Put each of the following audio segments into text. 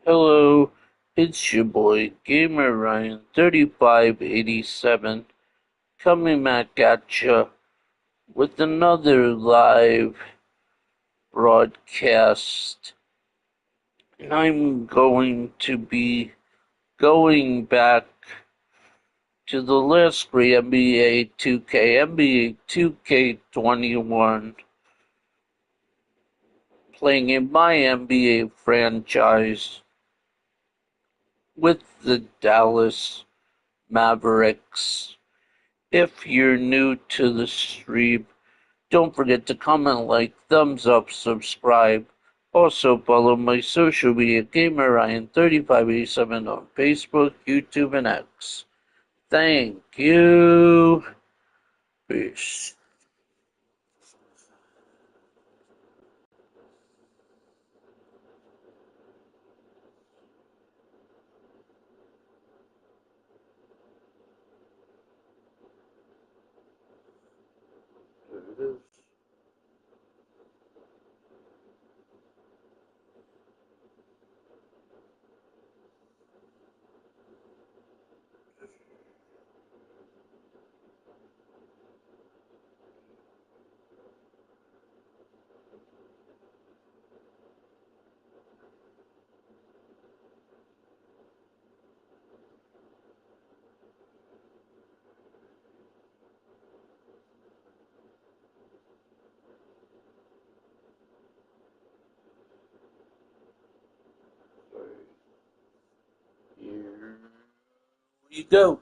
Hello, it's your boy Gamer Ryan 3587 coming back at ya with another live broadcast. And I'm going to be going back to the last great NBA 2K21, playing in my NBA franchise with the Dallas Mavericks. If you're new to the stream, don't forget to comment, like, thumbs up, subscribe. Also follow my social media Gamer Ryan 3587 on Facebook, YouTube, and X. Thank you. Peace. There it is. Here we go.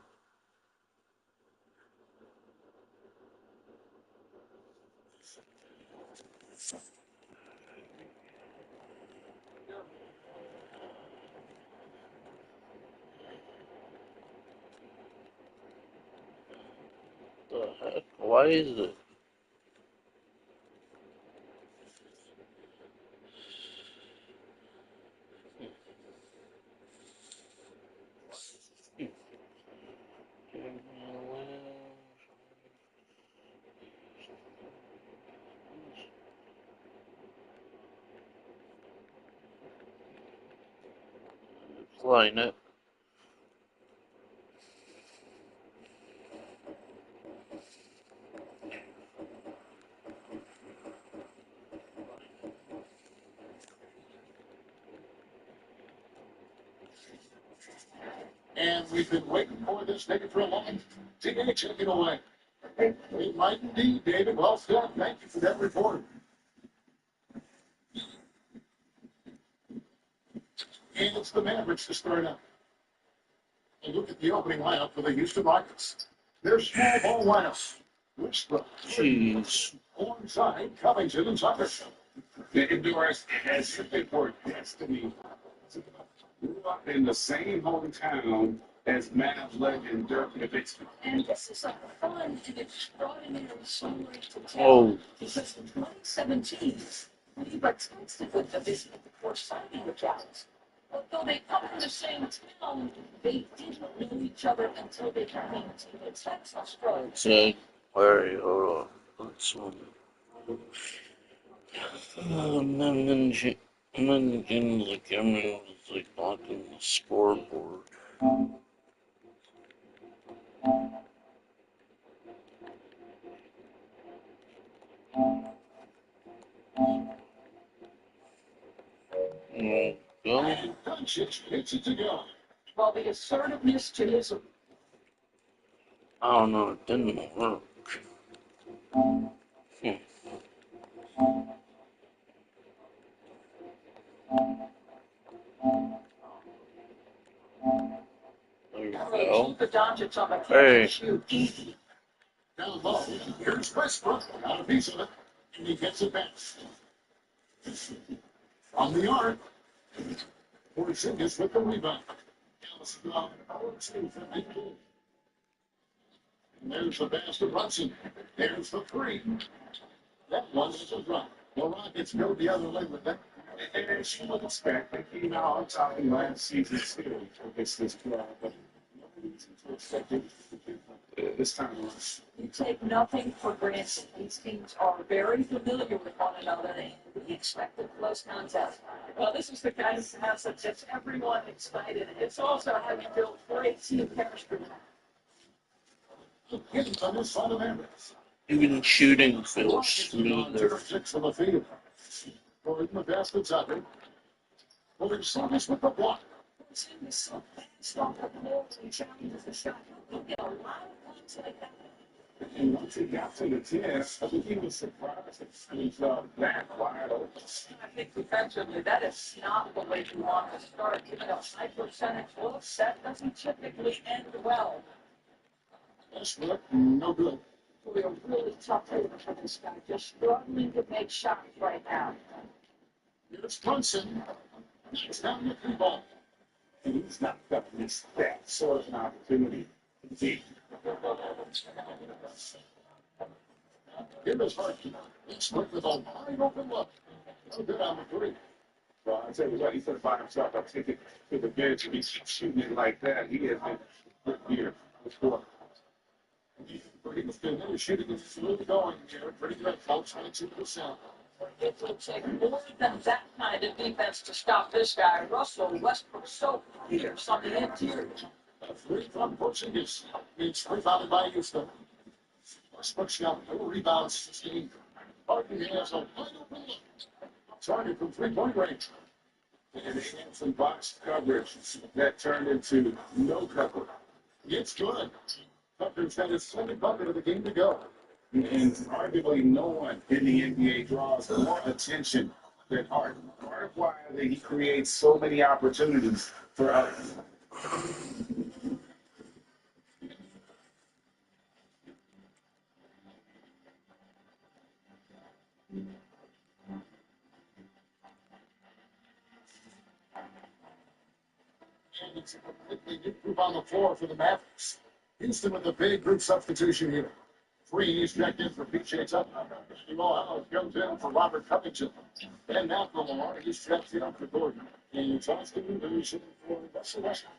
The heck? Why is it? Flying it. And we've been waiting for this day for a long time. TJ, take it away. It might indeed, David. Well said. Thank you for that report. And it's the Mavericks to start out. And look at the opening lineup for the Houston Rockets. Their small ball lineup. Westbrook. Jeez. Alongside Covington and Tucker. The Endurance has simply for destiny. Grew up in the same hometown as Mavs legend Dirk Nowitzki. And this is a fun and extraordinary story to tell. Oh. Because in 2017, we were texted with Nowitzki before signing with Dallas. Although they come from the same town, they didn't know each other until they came to the Texas Pro. Okay. Wait, hold on. Let's managing the camera was like blocking the scoreboard. Go. And Doncic hits it to go. While the assertiveness to his I don't know, it didn't work. Hmm. There you go. the Doncic on the catch Hey. and shoot easy. Down low. Here's Westbrook. Got a piece of it. And he gets it back. From the arc. Porzingis with the rebound. Dallas and there's the pass to Brunson. There's the three. That one is a drop. The Rockets go the other way with that. And as you would expect, they came out on top in last season's series against this crowd, but no reason to expect it this time around. You take nothing for granted. These teams are very familiar with one another, and We expected close contest. Well, this is the kind of house that gets everyone excited. It's also how you build great team chemistry. On this side of Mavericks. Even shooting feels smoother. 6 on the field. Going the basket's up. Moving Saunders with the block. It's in the so fast off the ball and challenges the shot. He'll get a lot of points like that. And once he got to the 10, I think he was surprised that he was that wide open. I think defensively, that is not the way you want to start. Giving a high percentage looks, that doesn't typically end well. That's right. No good. We are really tough here for this guy, just struggling to make shots right now. Here's Brunson. He's down the 3 ball. And he's not got this that sort of an opportunity. Deep. Here is Harkin. He's split with a wide open look. No good on the 3. Well, I tell you what, he could find himself up to the bench and he's shooting it like that. He has been good here. He was good. His shooting is really going here. Pretty good. 22%. It will take more than that kind of defense to stop this guy. Russell Westbrook so fierce on the interior. A 3 from Porzingis. It's rebounded by Houston. Westbrook's got 4 rebounds, 16. Harden has a wide open look. Target from 3-point range. And they had some box coverage that turned into no cover. It's good. Tucker's got his 2nd bucket of the game to go. And arguably no one in the NBA draws more attention than Harden. Part of why that he creates so many opportunities for others. They did group on the floor for the Mavericks. Houston with a big group substitution here. Freeze checked in for PJ Tucker. Allen comes in for Robert Covington. And now for Lamar, he's checked in for Gordon. And Thompson moves in for Russell Westbrook.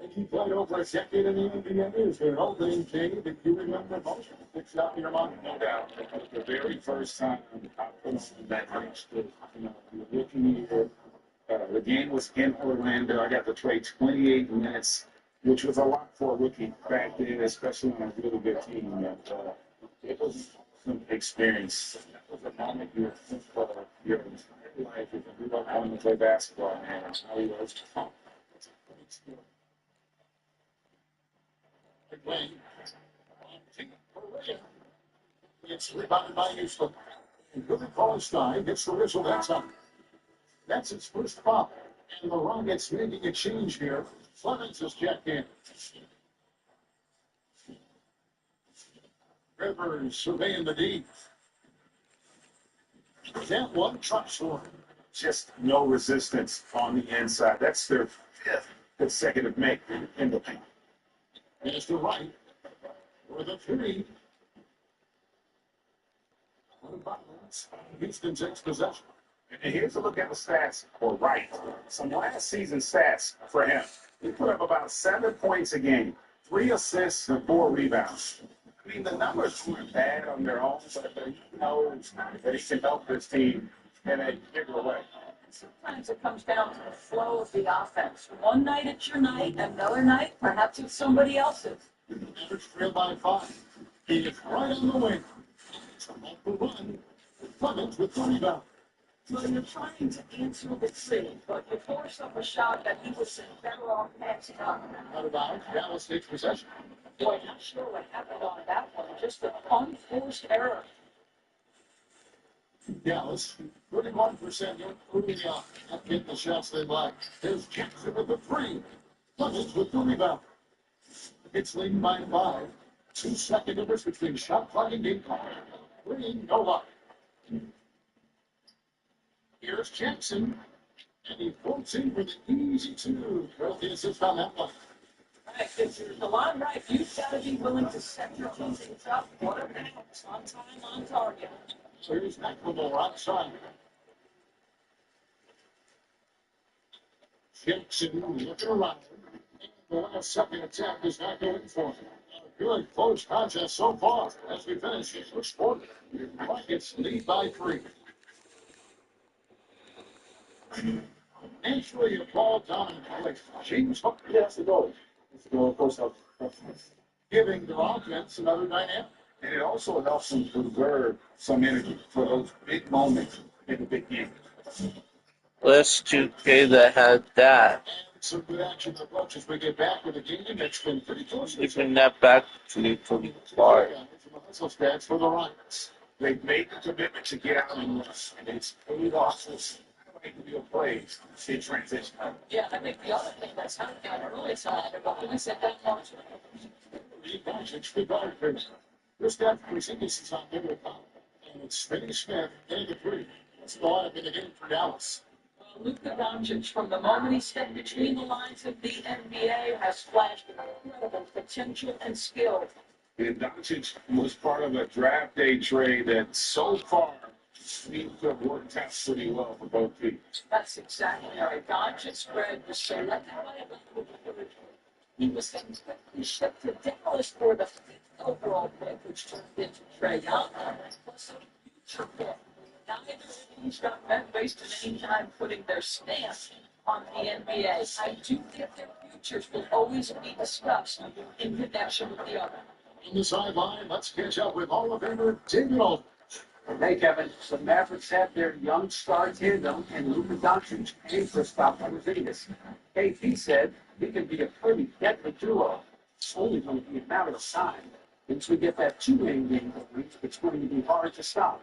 And he played over a decade in the NBA. Is there an old name, King, that you remember most? It's out in your mind, no doubt. The very first time I put on that bench, the rookie year, the game was in Orlando. I got to play 28 minutes, which was a lot for a rookie back then, especially on a really good team. And, it was some experience. That was a moment you think for your entire life. If you grew up wanting to play basketball, man, how he was. It's rebounded by Houston. And Billy Paulstein gets the whistle that time. That's his first foul. And the Rockets making a change here. Clemens is checked in. Rivers surveying the D. That one trucks for him. Just no resistance on the inside. That's their 5th consecutive make in the paint. And it's the right for the 3. Houston takes possession. And here's a look at the stats for Wright. Some last season stats for him. He put up about 7 points a game, 3 assists, and 4 rebounds. I mean, the numbers weren't bad on their own, but he knows that he can help this team and they give it away. Sometimes it comes down to the flow of the offense. One night it's your night, another night perhaps it's somebody else's. Average trail by 5. He is right on the wing. It's off the run. Clemens with the rebound. So you're trying to answer the three, but you force up a shot that he was better off passing up. Out of bounds. Dallas takes possession. Boy, not sure what happened on that one. Just an unforced error. Dallas, 31% early on. Not getting the shots they like. There's Jackson with the 3. Clemens with the rebound. It's leading by 5. 2-second difference between shot clock and game clock. 3, no luck. Here's Jackson. And he floats in for the easy 2. Well, the assist on that one. Right, if you're the line right, you've got to be willing to set your teammates up. What a bounce. On time, on target. So here's McLemore outside. Jackson looking around. The last second attack is not going for him. A good close contest so far as we finish this first quarter. Rockets lead by 3. Naturally, a ball dominant play. James Harden That's the goal. It's the goal, of course, of giving their offense another dynamic. And it also helps them preserve some energy for those big moments in the big game. Last 2K that had that. And some good action approach as we get back with the game. It's been pretty close. Giving that back to the part. Stats for the Rockets. They've made the commitment to get out and rush, and it's paid off. Real plays in transition. Yeah, I think the other thing that's happening on the early side about when we said that much. This guy from Mercedes is on every top. And it's Finney Smith in the three. That's the lineup in the game for Dallas. Luka Doncic, from the moment he stepped between the lines of the NBA, has flashed incredible potential and skill. And Doncic was part of a draft day trade that so far seems to have worked out pretty well for both teams. That's exactly right. Doncic spread was selected by a he was then quickly shipped to Dallas for the 5th overall pick, which turned into Trae Young, plus a future pick. Neither of these got met based on any time putting their stamp on the NBA. I do think their futures will always be discussed in connection with the other. On the sideline, let's catch up with Hall of Famer David Aldridge. Hey, Kevin, the Mavericks have their young star tandem and Luka Doncic and Kristaps Porzingis. KP said he can be a pretty deadly duo. It's only going to be a matter of time. Once we get that two-man game going, it's going to be hard to stop.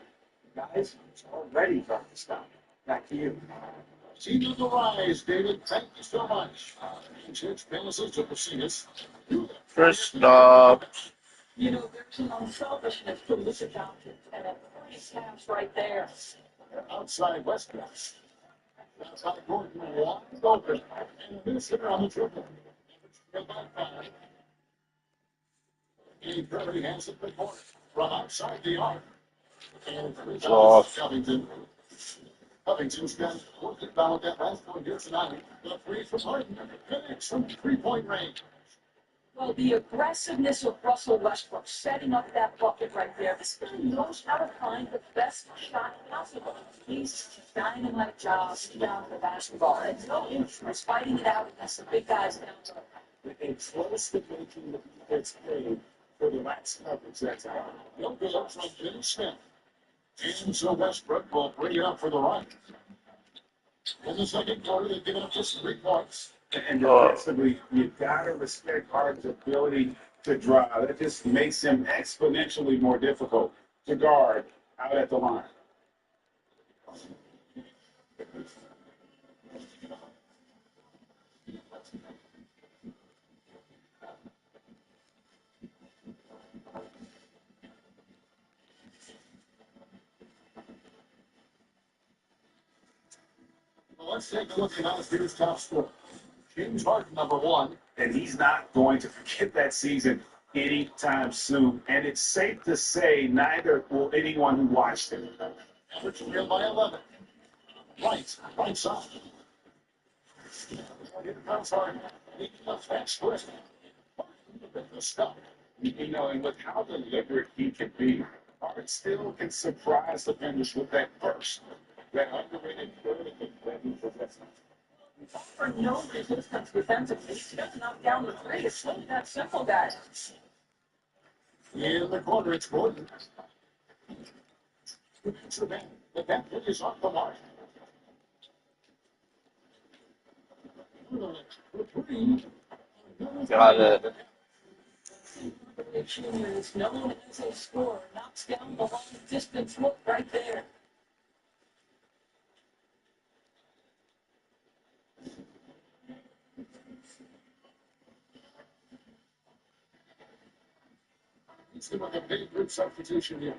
Guys, it's already hard to stop. Back to you. Team on the rise, David. Thank you so much. Church passes to Porzingis. First off, You know, there's an unselfishness to Luka Doncic, and a pretty snaps right there. Outside Westbrook. Outside Gordon, wide open. And a minute on the triple. He probably has it before from outside the arc. And Covington. Covington's got working down with that last one here tonight. The three from Harden. Connects from 3-point range. Well, the aggressiveness of Russell Westbrook setting up that bucket right there. This guy knows how to find the best shot possible. He's dynamite job down the basketball. And no interest fighting it out against the big guys down there. It's close to making the defense play for the last coverage that time. No good from Finney Smith. And so Westbrook will bring it up for the right. In the second quarter, they've given up just 3 points. And defensively, you gotta respect Harden's ability to drive. That just makes him exponentially more difficult to guard out at the line. Well, let's take a look at last year's top scorer. James Harden, number 1. And he's not going to forget that season anytime soon. And it's safe to say neither will anyone who watched it. Average here by 11. Right side. Here comes Harden. He comes back split. The stop. You know, and with how deliberate he can be, Harden still can surprise defenders with that burst, that underrated vertical that he possesses. For no resistance defensively, he doesn't knock down the three. It's really that simple, guys. In the corner, it's Gordon. The back is off the mark. got it. Junior is known as a scorer, knocks down the long distance look right there. It's like a big group substitution here.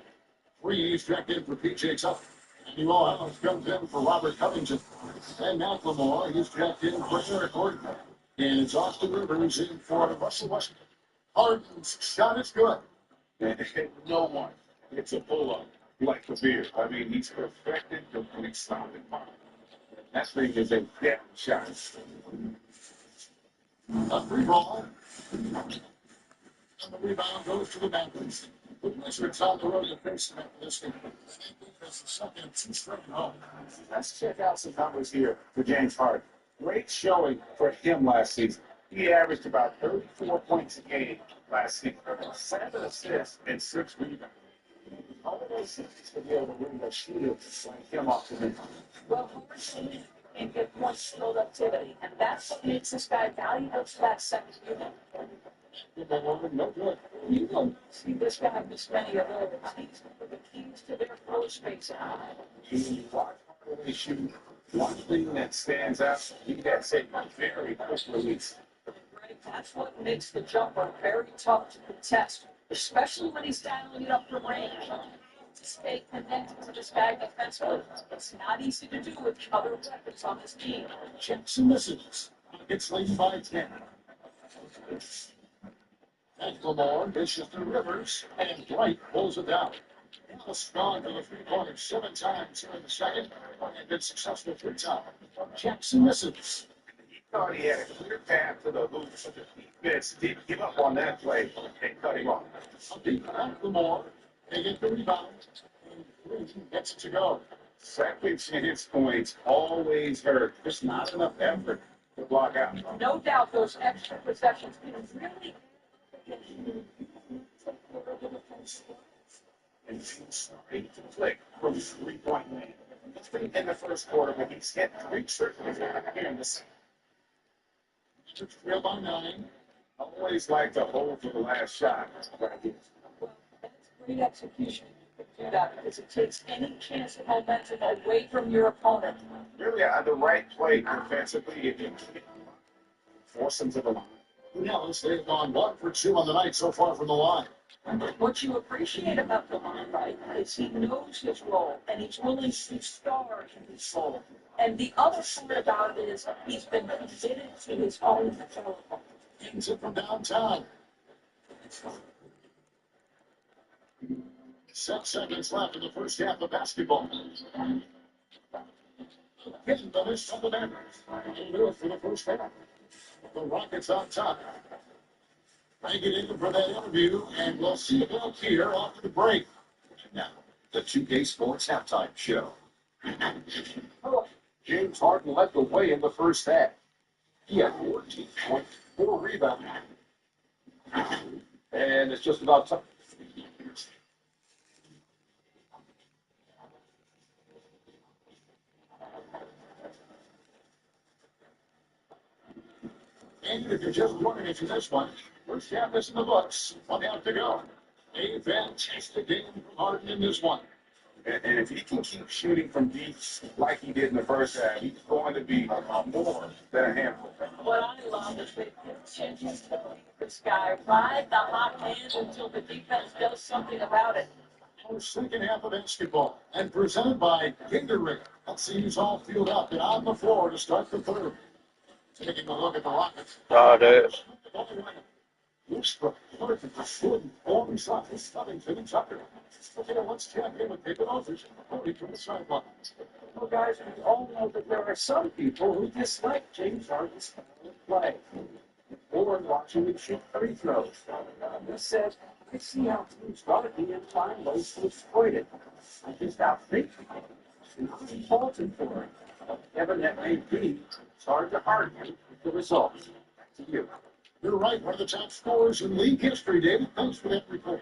3 is checked in for PJ Tucker. And New Orleans comes in for Robert Covington. And McLemore, he's checked in for Eric Gordon. And it's Austin Rivers in for Russell Westbrook. Harden's shot is good. And no one gets a pull-up like Kabir. I mean, he's perfected complete stopping power. That thing is a dead shot. A free ball. And the rebound goes to the Mavericks. The Wizards on the road to face them after this game. That's the second of two straight home. Let's check out some numbers here for James Harden. Great showing for him last season. He averaged about 34 points a game last season, 7 assists and 6 rebounds. All of those things to be able to bring the shooter like him off the bench. Well, Harden can get more productivity, and that's what makes this guy valuable to that second unit. No good. You don't see this guy miss many of those. He's one of the keys to their flow space. You watch Harden shoot. One thing that stands out, he has a very quick release. Right? That's what makes the jumper very tough to contest, especially when he's dialing it up for range. To stay connected to this guy defensively, it's not easy to do with the other weapons on this team. Checks and misses. It's lead by 10. And Lamar dishes to Rivers, and Dwight pulls it down. Dallas gone to the three-pointers 7 times here in the second, and been successful 3 times. Checks and misses. He thought he had a clear path to the hoop, but the defense didn't give up on that play and cut him off. Deep out Lamar, they get the rebound, and gets it to go. Second chance points always hurt. There's not enough effort to block out. No doubt those extra possessions can really And he's starting to click from 3-point land. It's been in the first quarter, but he's hit 3 certainly here in the second. Trail by 9. Always like to hold for the last shot. Well, that's great execution. You can do that because it takes any chance of momentum away from your opponent. Really, on the right play defensively, if you can force him to the line. Dallas, they've gone 1 for 2 on the night so far from the line. What you appreciate about the right is he knows his role and he's willing to star in his role. And the other part about it is he's been committed to his own development. Kings it from downtown. 6 seconds left in the first half of basketball. Getting finished on the Mavericks. They'll do it for the first half. The Rockets on top. Thank you for that interview, and we'll see you back here after the break. Now, the 2K Sports Halftime Show. James Harden led the way in the first half. He had 14 points, 4 rebounds. And it's just about time. And if you're just joining us in this one, first half is in the books. 1 half to go. A fantastic game from Harden in this one. And if he can keep shooting from deep like he did in the first half, he's going to be more than a handful. What I love is they continue to lead this guy, ride the hot hand until the defense does something about it. Our second half of basketball, and presented by Gatorade. Let's see who's all filled up and on the floor to start the third. Taking a look at the Rockets. Westbrook, Harden, Gordon, Baldwin, Covington, and Tucker. Look at once champion with David Aldridge, Curry from the sideline. Well, guys, we all know that there are some people who dislike James Harden's style of play. Or watching him shoot free throws. This says, I see how teams got to be and find ways to exploit it. I just outthink it. And I'm faulted for it. Kevin, that may be. It's hard to argue with the results. Back to you. You're right, one of the top scorers in league history, David. Thanks for that report.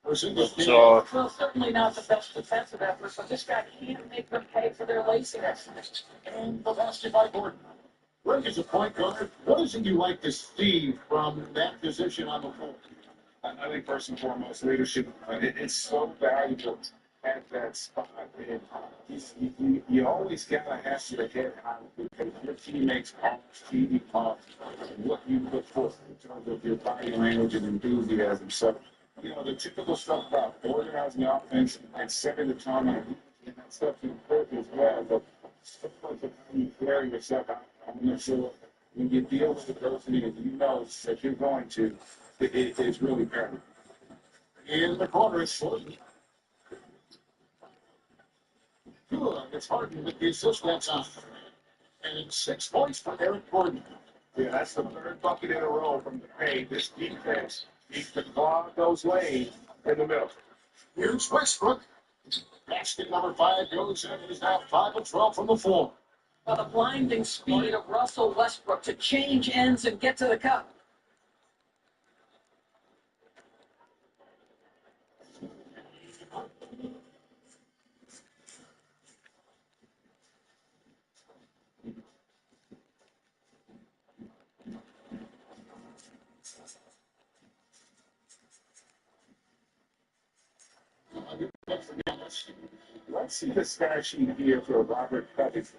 Well, certainly not the best defensive effort, but this guy can't make them pay for their laziness. And the basket by Gordon. Greg is a point guard. What is it you like to see from that position on the floor? I think first and foremost, leadership. It's so valuable at that spot. And you always got to have your head out because your teammates always feed you off what you put forth in terms of your body language and enthusiasm. So, the typical stuff about organizing the offense and setting the tone and that stuff is important as well. But stuff like how you carry yourself out, I'm not sure when you deal with adversity and you know that you're going to, it's really paramount. In the corner, it's Gordon. Good. It's Harden with the assist that time. And 6 points for Eric Gordon. Yeah, that's the third bucket in a row from the paint. This defense needs to clog those lanes in the middle. Here's Westbrook. Basket number 5 goes in. It is now 5 of 12 from the floor. Well, the blinding speed of Russell Westbrook to change ends and get to the cup. Let's see the stat sheet here for Robert Covington.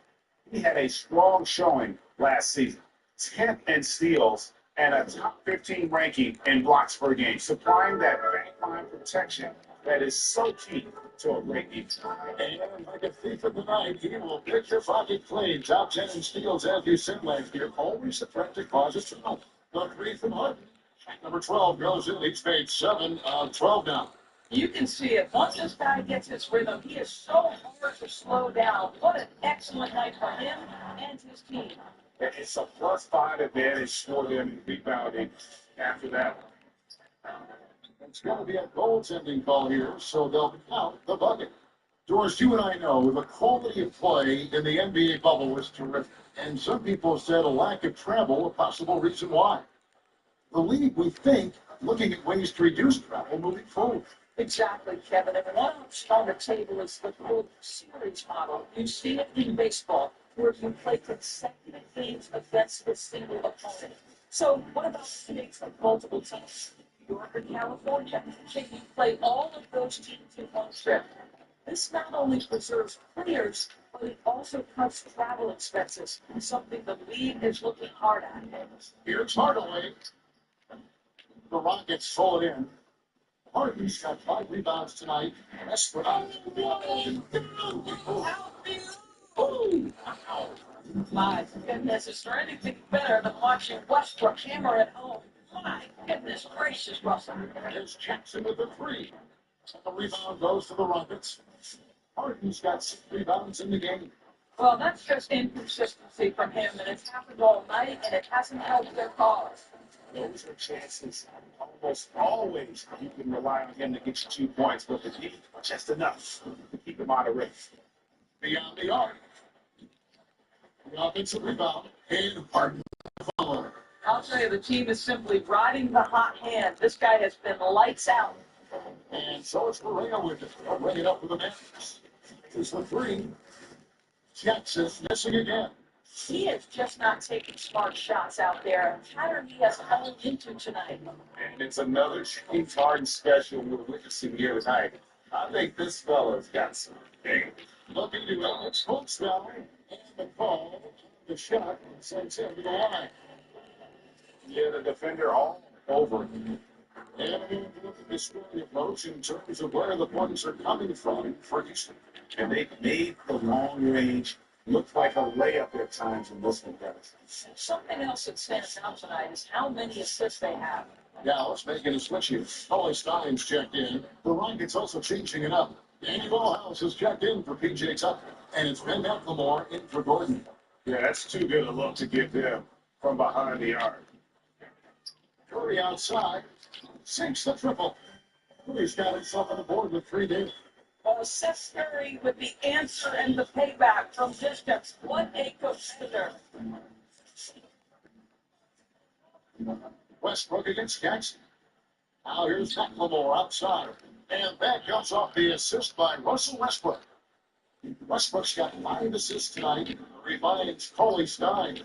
He had a strong showing last season, 10th in steals and a top 15 ranking in blocks per game, supplying that backline protection that is so key to a great defense. And like a thief in the night, he will pick your pocket clean. Top 10 in steals, as you said last year. Always the threat to cause a trouble. The 3 from Harden. Number 12 goes in. He's made 7 of 12 now. You can see it. Once this guy gets his rhythm, he is so hard to slow down. What an excellent night for him and his team. It's a +5 advantage for them in rebounding after that one. It's going to be a goaltending call here, so they'll count the bucket. Doris, you and I know the quality of play in the NBA bubble was terrific, and some people said a lack of travel a possible reason why. The league, we think, looking at ways to reduce travel moving forward. Exactly, Kevin. And one option on the table is the World Series model. You see it in baseball, where you play consecutive games against a single opponent. So what about states like multiple teams? New York or California? Can you play all of those teams in one trip? This not only preserves players, but it also cuts travel expenses, something the league is looking hard at. Here's Hardaway. The Rockets pull it in. Harden's got 5 rebounds tonight. Westbrook. My goodness, is there anything better than watching Westbrook hammer at home? My goodness gracious, Russell. Here's Jackson with the 3. The rebound goes to the Rockets. Harden's got 6 rebounds in the game. Well, that's just inconsistency from him, and it's happened all night, and it hasn't helped their cause. Those are chances almost always you can rely on him to get you 2 points, but the D just enough to keep him out of risk. Beyond the arc. The offensive rebound. And Harden follow. I'll tell you, the team is simply riding the hot hand. This guy has been lights out. And so it's Correa with it. They'll bring it up with the Mavericks. Here's the 3. Jackson missing again. He is just not taking smart shots out there. A pattern he has fallen into tonight. And it's another James Harden special we're witnessing here tonight. I think this fella's got some game. Looking to Alex Holtz now. And the call. The shot sends him to the line. Yeah, the defender all over. And look at the scoring approach in terms of where the points are coming from for Houston. And they made the long range look like a layup at times in this one, guys. Something else that stands out tonight is how many assists they have. Dallas making a switch here. Coley Stein's checked in. The Rockets also changing it up. Danny Ballhouse has checked in for P.J. Tucker. And it's Ben McLemore in for Gordon. Yeah, that's too good a look to give them from behind the arc. Curry outside. Sinks the triple. Curry's got himself on the board with 3 days. Seth Curry with the answer and the payback from distance. What a competitor. Westbrook against Jackson. Now here's McLemore outside. And that comes off the assist by Russell Westbrook. Westbrook's got 5 assists tonight. Reminds Coley Stein.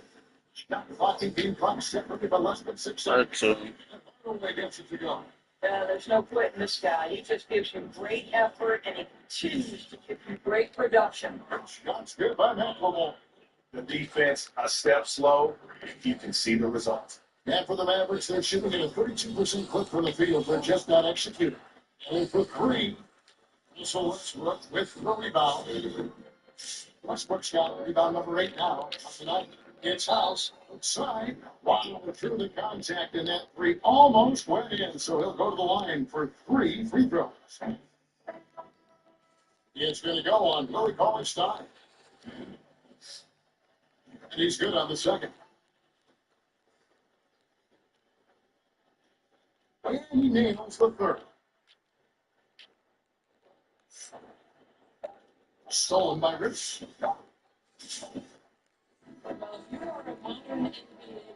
Shot clocking being clock separately by less than 6 seconds. Hardaway gets it to go. There's no quitting this guy. He just gives you great effort, and he continues to give you great production. Shots good by McLemore. The defense a step slow. You can see the results. And for the Mavericks, they're shooting at a 32% clip from the field. They're just not executing. And for 3, so Westbrook with the rebound. Westbrook's got rebound number 8 now. Tonight, it's House outside. Wow, through the contact, and that 3 almost went in. So he'll go to the line for 3 free throws. It's going to go on Willie Cauley-Stein. And he's good on the second. And he nails the third. Stolen by Rivers. Well, you are a modern NBA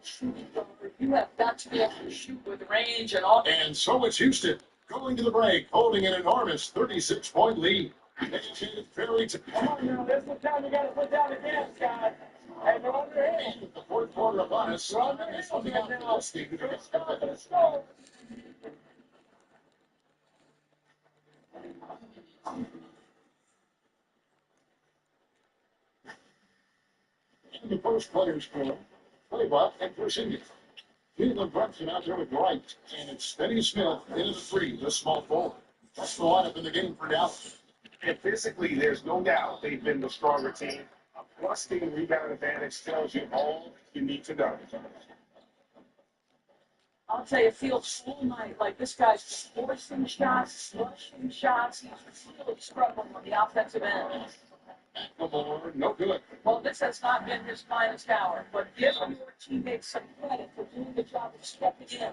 shooting guard. You have got to be able to shoot with range and all. And so it's Houston going to the break, holding an enormous 36-point lead. Educated Ferry to Come on now, this is the time you got to put down the gas, guys. And they're on their head. the fourth quarter of us. They're on their heels Something right out now. this game. Let's go, let's go. The first players score. Play buck and pushing it. Cleveland Brunson out there with Wright. And it's Benny Smith into the three, the small forward. That's the lineup in the game for Dallas. And physically, there's no doubt they've been the stronger team. A plus-team rebound advantage tells you all you need to know. I'll tell you, it feels all night like this guy's forcing shots, rushing shots. He's really struggling on the offensive end. McLemore, no good. Well, this has not been his finest hour, but give your teammates some credit for doing the job of stepping in.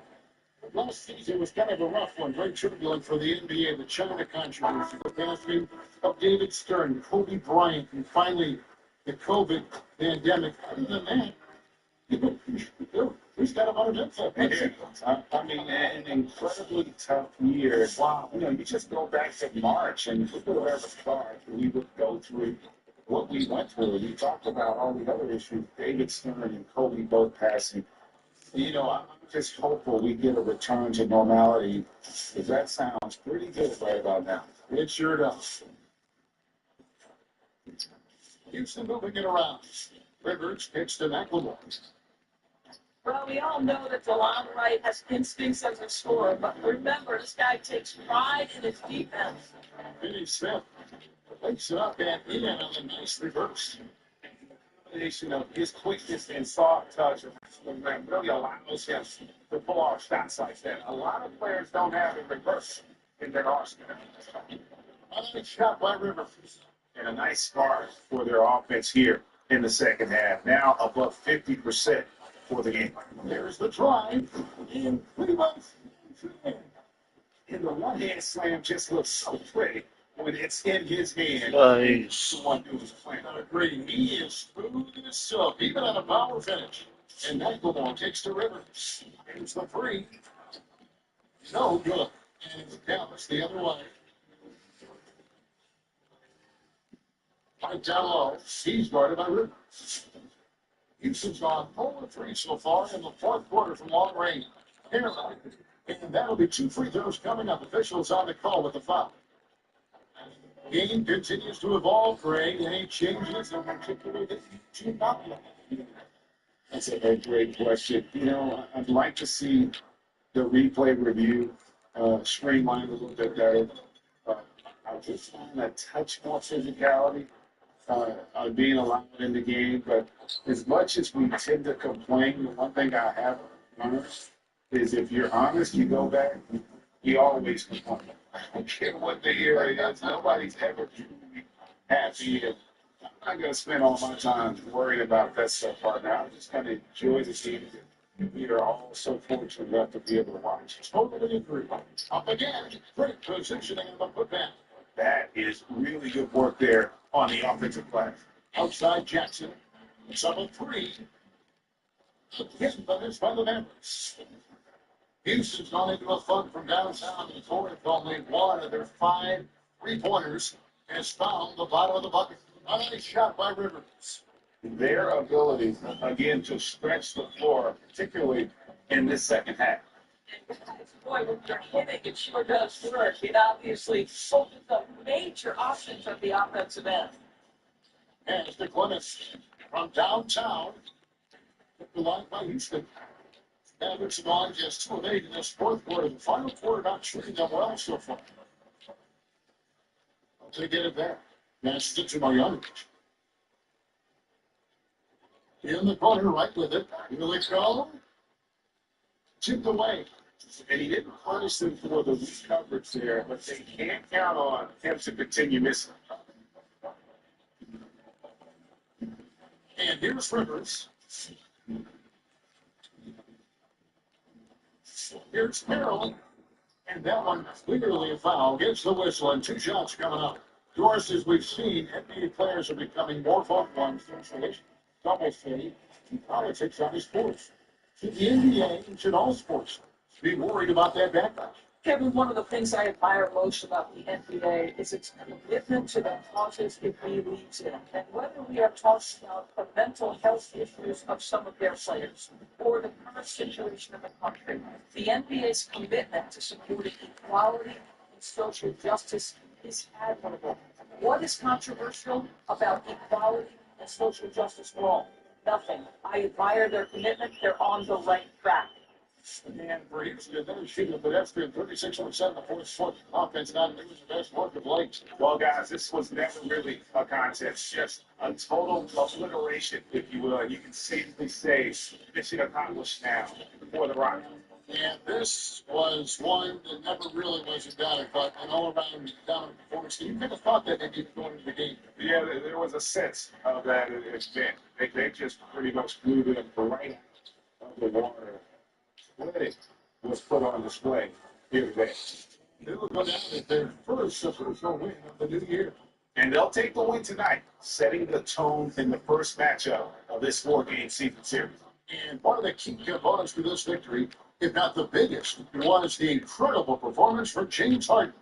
Last season was kind of a rough one, very turbulent for the NBA. The China controversy, the passing of David Stern, Kobe Bryant, and finally the COVID pandemic. Other than that, who's got a lot of info? I mean, an incredibly tough year. Wow. You know, you just go back to March, and who would have ever thought we would go through what we went through? We talked about all the other issues, David Stern and Kobe both passing. You know, I'm just hopeful we get a return to normality, because that sounds pretty good right about now. It sure does. Houston moving it around. Rivers pitched to McLemore. Well, we all know that DeLon Wright has instincts as a scorer, but remember, this guy takes pride in his defense. Benny Smith takes it up and in on a nice reverse. Combination of his quickness and soft touch really allows him to pull off shots like that. A lot of players don't have a reverse in their arsenal. A nice shot by Rivers. And a nice start for their offense here in the second half. Now above 50% for the game. There's the drive. And Cleveland. And the one-hand slam just looks so pretty when it's in his hand. Nice. Someone who was playing. I agree. He is smooth as silk, even on a power finish. And McLemore takes to Rivers. Here's the three. No good. And Dallas the other way. Right down low. He's guarded by Rivers. Houston's gone 0-3 so far in the fourth quarter from long range. And that'll be 2 free throws coming up. Officials on the call with the foul. Game continues to evolve, Greg. Any changes in particular that you do not like? That's a great question. You know, I'd like to see the replay review streamlined a little bit better. I just want a touch more physicality being allowed in the game. But as much as we tend to complain, the one thing I have learned is if you're honest, you go back, you always complain. I don't care what the area is. Nobody's ever truly happy. And I'm not going to spend all my time worrying about that stuff right now. I'm just going to enjoy the game that we are all so fortunate enough to be able to watch. Totally agree. Up again. Great positioning in the putback. That is really good work there on the offensive glass. Outside Jackson. It's up a three. Hit by the Mavericks. Houston's gone into a funk from downtown in the fourth. Only one of their 5 3-pointers has found the bottom of the bucket. A nice shot by Rivers. Their ability, again, to stretch the floor, particularly in this second half. And guys, boy, when you're hitting, it sure does work. It obviously opens up major options at the offensive end. And the Clemens from downtown. The line by Houston. Mavericks have gone just 2 of 8 in this fourth quarter. The final quarter not shooting them well so far. They get it back. That's it to Marjanovic. In the corner, right with it. Here they go. Tipped away. And he didn't punish them for the weak coverage there, but they can't count on him to continue missing. And here's Rivers. Here's Merrill. And that one clearly a foul. Gets the whistle and 2 shots coming up. Of course, as we've seen, NBA players are becoming more vocal on social issues, double say, and politics on sports. Should the NBA and should all sports be worried about that backlash? Kevin, one of the things I admire most about the NBA is its commitment to the causes it believes in. And whether we are talking about the mental health issues of some of their players or the current situation of the country, the NBA's commitment to supporting equality and social justice is admirable. What is controversial about equality and social justice for all? Nothing. I admire their commitment. They're on the right track. And for Houston, they're shooting a pedestrian 36% in the fourth foot. Offense not doing the best work of late. Well, guys, this was never really a contest, just a total obliteration, if you will. And you can safely say mission accomplished now for the Rockets. And this was one that never really was a dominant, but an all-around dominant performance. You could have thought that they'd be going into the game. Yeah, there was a sense of that event. They just pretty much blew them right out of the water. It was put on display here today. They will go down as their first official win of the new year. And they'll take the win tonight, setting the tone in the first matchup of this 4-game season series. And one of the key components to this victory, if not the biggest, was the incredible performance from James Harden.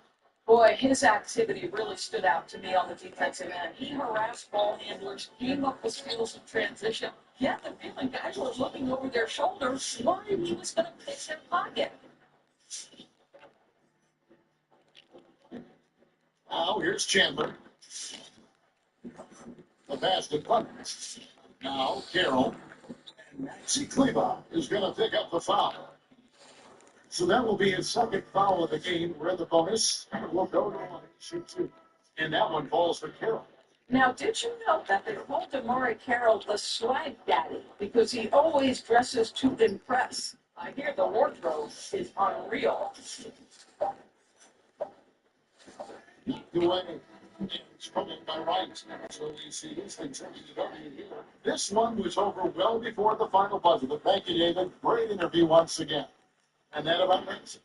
Boy, his activity really stood out to me on the defensive end. He harassed ball handlers, came up with skills in transition. You had the feeling guys were looking over their shoulders, worried he was going to pick their pocket. Now here's Chandler. The pass to Clemmer. Now Carroll. And Maxi Kleba is going to pick up the foul. So that will be his second foul of the game. We're in the bonus. We'll go to one. Shoot two. And that one falls for Carroll. Now, did you know that they called Amari Carroll the swag daddy because he always dresses to impress? I hear the wardrobe is unreal. Knocked away. It's coming by right. So we see this thing turning it over here. This one was over well before the final buzzer. But thank you, David. Great interview once again. And that about makes it.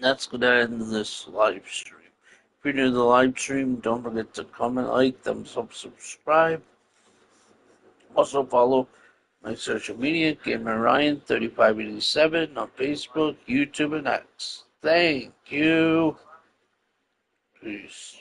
That's going to end this live stream. If you're new to the live stream, don't forget to comment, like, thumbs up, subscribe. Also follow my social media, Gamer Ryan 3587 on Facebook, YouTube, and X. Thank you. Peace.